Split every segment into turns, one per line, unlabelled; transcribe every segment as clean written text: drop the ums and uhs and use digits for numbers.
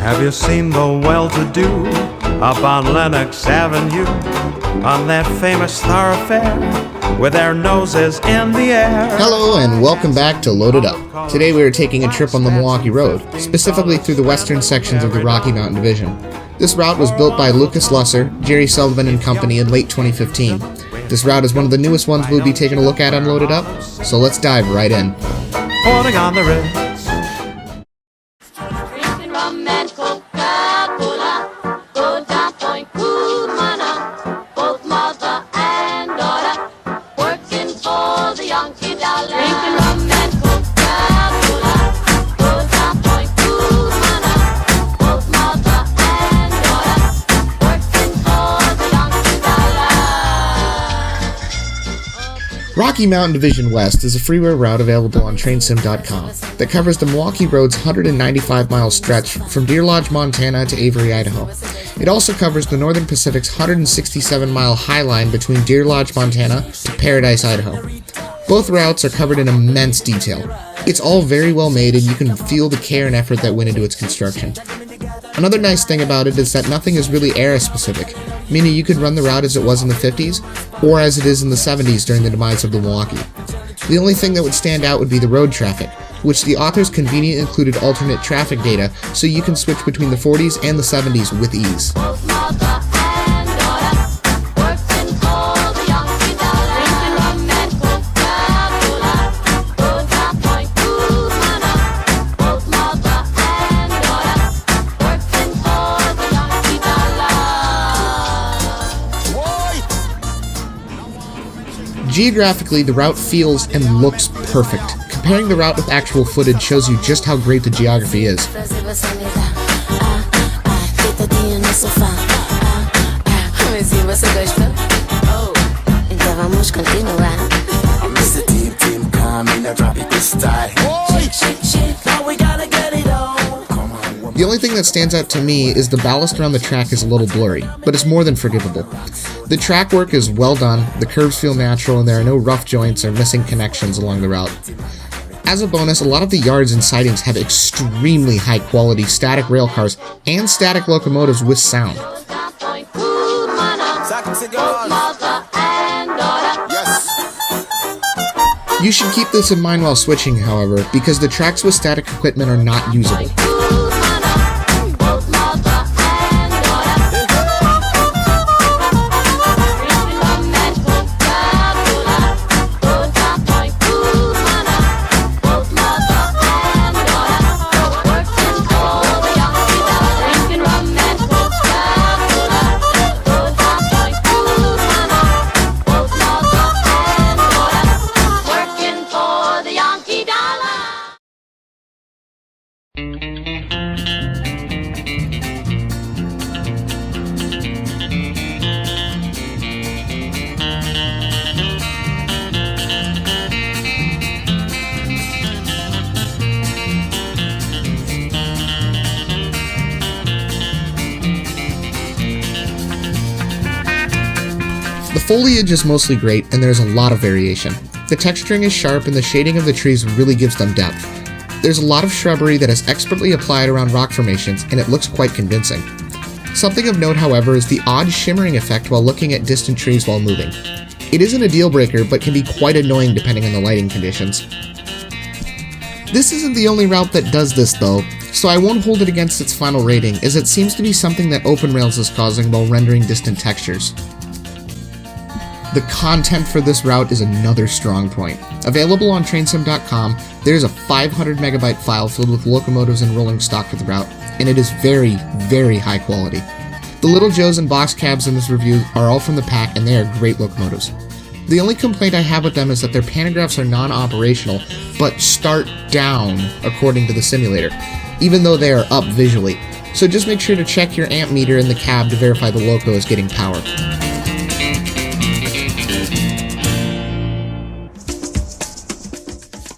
Have you seen the well-to-do up on Lenox Avenue, on that famous thoroughfare with their noses in the air?
Hello and welcome back to Loaded Up. Today we are taking a trip on the Milwaukee Road, specifically through the western sections of the Rocky Mountain Division. This route was built by Lucas Lusser, Jerry Sullivan and Company in late 2015. This route is one of the newest ones we'll be taking a look at on Loaded Up, so let's dive right in.
Putting on the Ritz.
Drinking rum and Coca-Cola, go down Point Cumana, both mother and daughter, working for the Yankee dollar. Drinking rum and Coca-Cola, go down Point Cumana, both mother and daughter, working for the Yankee dollar.
Rocky Mountain Division West is a freeware route available on TrainSim.com that covers the Milwaukee Road's 195-mile stretch from Deer Lodge, Montana to Avery, Idaho. It also covers the Northern Pacific's 167-mile High Line between Deer Lodge, Montana to Paradise, Idaho. Both routes are covered in immense detail. It's all very well made and you can feel the care and effort that went into its construction. Another nice thing about it is that nothing is really era-specific, meaning you could run the route as it was in the 50s, or as it is in the 70s during the demise of the Milwaukee. The only thing that would stand out would be the road traffic, which the authors conveniently included alternate traffic data so you can switch between the 40s and the 70s with ease.
Both mother and daughter, working for the Yankee dollar. Drinking rum and Coca-Cola, go down Point Cumana, both mother and daughter, working for the Yankee dollar.
Geographically, the route feels and looks perfect. Comparing the route with actual footage shows you just how great the geography is. The only thing that stands out to me is the ballast around the track is a little blurry, but it's more than forgivable. The track work is well done, the curves feel natural, and there are no rough joints or missing connections along the route. As a bonus, a lot of the yards and sidings have extremely high-quality static rail cars and static locomotives with sound.
Go down Point Cumana, both mother and daughter.
You should keep this in mind while switching, however, because the tracks with static equipment are not usable.
Both mother and daughter. Drinking rum and Coca-Cola, go down Point Cumana, both mother and daughter, working for the Yankee dollar. Drinking rum and Coca-Cola, go down Point Cumana, both mother and daughter, working for the Yankee dollar.
The foliage is mostly great, and there's a lot of variation. The texturing is sharp, and the shading of the trees really gives them depth. There's a lot of shrubbery that is expertly applied around rock formations, and it looks quite convincing. Something of note, however, is the odd shimmering effect while looking at distant trees while moving. It isn't a deal breaker, but can be quite annoying depending on the lighting conditions. This isn't the only route that does this though, so I won't hold it against its final rating, as it seems to be something that OpenRails is causing while rendering distant textures. The content for this route is another strong point. Available on TrainSim.com, there's a 500 megabyte file filled with locomotives and rolling stock for the route, and it is very, very high quality. The Little Joes and box cabs in this review are all from the pack, and they are great locomotives. The only complaint I have with them is that their pantographs are non-operational, but start down according to the simulator, even though they are up visually. So just make sure to check your amp meter in the cab to verify the loco is getting power.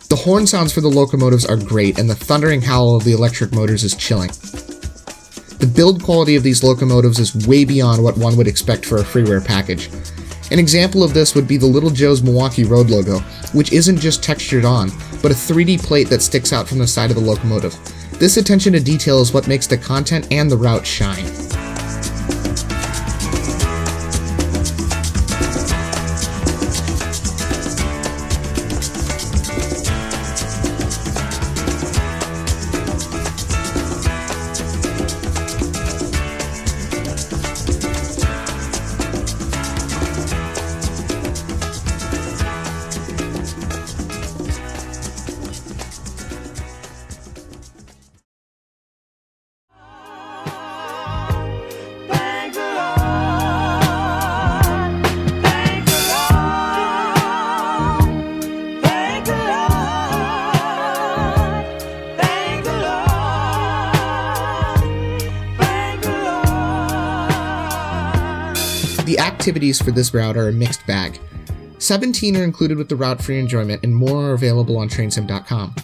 The horn sounds for the locomotives are great, and the thundering howl of the electric motors is chilling. The build quality of these locomotives is way beyond what one would expect for a freeware package. An example of this would be the Little Joe's Milwaukee Road logo, which isn't just textured on, but a 3D plate that sticks out from the side of the locomotive. This attention to detail is what makes the content and the route shine.
Thank the Lord. Thank the Lord. Thank the Lord. Thank the Lord. Thank the Lord.
The activities for this route are a mixed bag. 17 are included with the route for your enjoyment, and more are available on trainsim.com.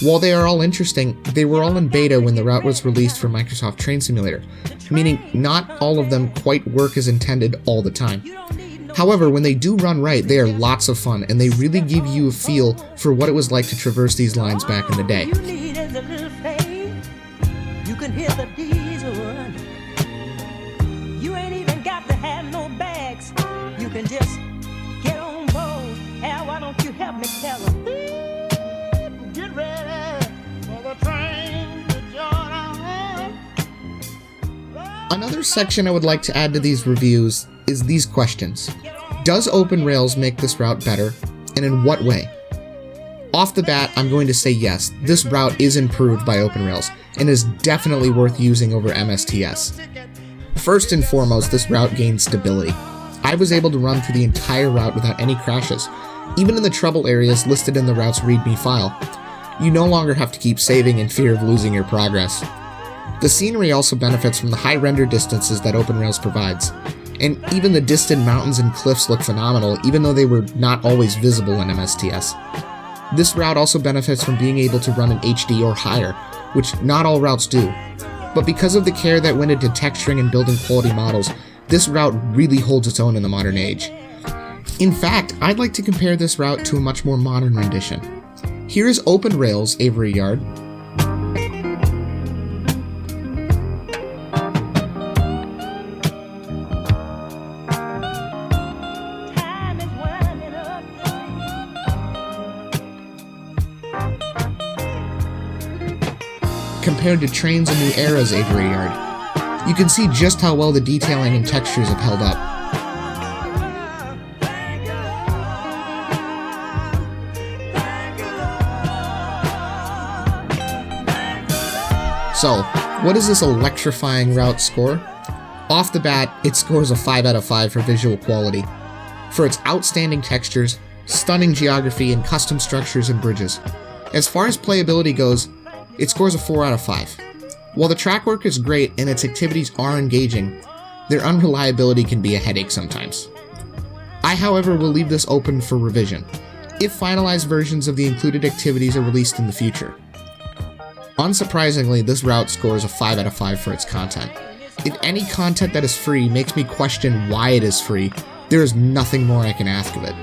While they are all interesting, they were all in beta when the route was released for Microsoft Train Simulator, meaning not all of them quite work as intended all the time. However, when they do run right, they are lots of fun, and they really give you a feel for what it was like to traverse these lines back in the day.
You need is a little faith. You can hear the diesel run. You ain't even got to have no bags. You can just get on board. Hell, why don't you help me tell them? Get ready for the train to join our
Another section I would like to add to these reviews is these questions. Does OpenRails make this route better, and in what way? Off the bat, I'm going to say yes, this route is improved by OpenRails, and is definitely worth using over MSTS. First and foremost, this route gained stability. I was able to run through the entire route without any crashes, even in the trouble areas listed in the route's README file. You no longer have to keep saving in fear of losing your progress. The scenery also benefits from the high render distances that OpenRails provides, and even the distant mountains and cliffs look phenomenal even though they were not always visible in MSTS. This route also benefits from being able to run in HD or higher, which not all routes do. But because of the care that went into texturing and building quality models, this route really holds its own in the modern age. In fact, I'd like to compare this route to a much more modern rendition. Here is OpenRails Avery Yard.
time is winding up.
Compared to Trains and New Era's Avery Yard. You can see just how well the detailing and textures have held up. So, what does this electrifying route score? Off the bat, it scores a 5 out of 5 for visual quality. For its outstanding textures, stunning geography, and custom structures and bridges. As far as playability goes, it scores a 4 out of 5. While the track work is great and its activities are engaging, their unreliability can be a headache sometimes. I, however, will leave this open for revision, if finalized versions of the included activities are released in the future. Unsurprisingly, this route scores a 5 out of 5 for its content. If any content that is free makes me question why it is free, there is nothing more I can ask of it.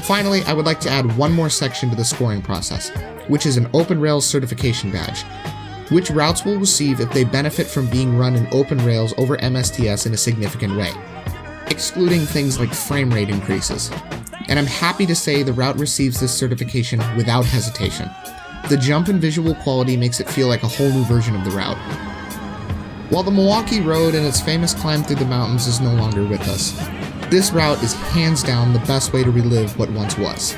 Finally, I would like to add one more section to the scoring process, which is an OpenRails certification badge, which routes will receive if they benefit from being run in OpenRails over MSTS in a significant way, excluding things like frame rate increases. And I'm happy to say the route receives this certification without hesitation. The jump in visual quality makes it feel like a whole new version of the route. While the Milwaukee Road and its famous climb through the mountains is no longer with us, this route is hands down the best way to relive what once was.